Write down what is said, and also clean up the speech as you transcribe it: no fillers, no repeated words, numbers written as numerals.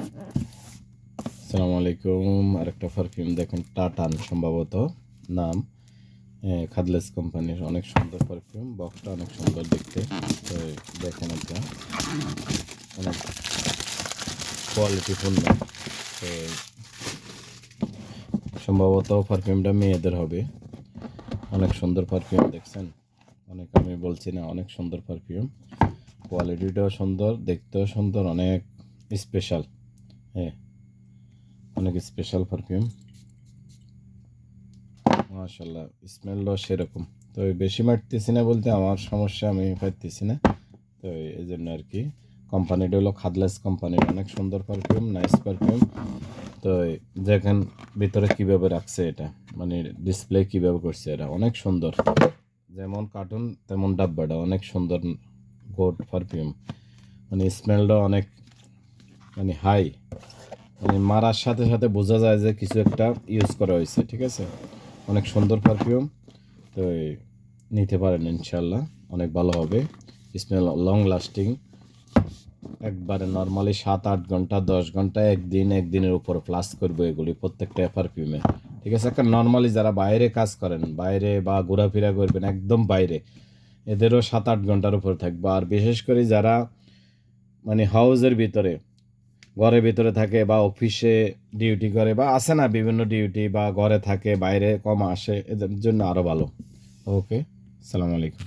আসসালামু আলাইকুম। আরেকটা পারফিউম দেখেন, টাটান সম্ভবত নাম, খাদলেস কোম্পানির। অনেক সুন্দর পারফিউম, বক্সটা অনেক সুন্দর দেখতে। তো দেখেন এটা অনেক কোয়ালিটিপূর্ণ। তো সম্ভবত পারফিউমটা মেয়েদের হবে। অনেক সুন্দর পারফিউম দেখছেন, অনেক, আমি বলছি না, অনেক সুন্দর পারফিউম। কোয়ালিটিটাও সুন্দর, দেখতেও সুন্দর, অনেক স্পেশাল। হ্যাঁ, অনেক স্পেশাল পারফিউম, মাশাল্লাহ। স্মেলটাও সেরকম। তো বেশি মারতেছি না বলতে আমার সমস্যা, আমি পাইতেছি না, তো এই জন্য আর কি। কোম্পানিটা হলো খাদলেস কোম্পানির, অনেক সুন্দর পারফিউম, নাইস পারফিউম। তো দেখেন ভিতরে কিভাবে রাখছে এটা, মানে ডিসপ্লে কিভাবে করছে, এটা অনেক সুন্দর। যেমন কার্টুন তেমন ডাব্বাটা অনেক সুন্দর, গুড পারফিউম। মানে স্মেলটা অনেক, মানে হাই, মানে মারার সাথে সাথে বোঝা যায় যে কিছু একটা ইউজ করা হয়েছে, ঠিক আছে। অনেক সুন্দর পারফিউম। তো নিতে পারেন ইনশাল্লাহ, অনেক ভালো হবে। স্মেল লং লাস্টিং, একবারে নর্মালি 7-8 ঘন্টা 10 ঘন্টা একদিনের উপর প্লাস করবো এগুলি প্রত্যেকটা পারফিউমে, ঠিক আছে। একটা নর্মালি যারা বাইরে কাজ করেন, বাইরে বা ঘোরাফেরা করবেন একদম বাইরে, এদেরও 7-8 ঘন্টার উপর থাকবে। আর বিশেষ করে যারা মানে হাউসের ভিতরে, ঘরের ভিতরে থাকে বা অফিসে ডিউটি করে বা আসে না বিভিন্ন ডিউটি, বা ঘরে থাকে বাইরে কম আসে, এদের জন্য আরও ভালো। ওকে, আসসালামু আলাইকুম।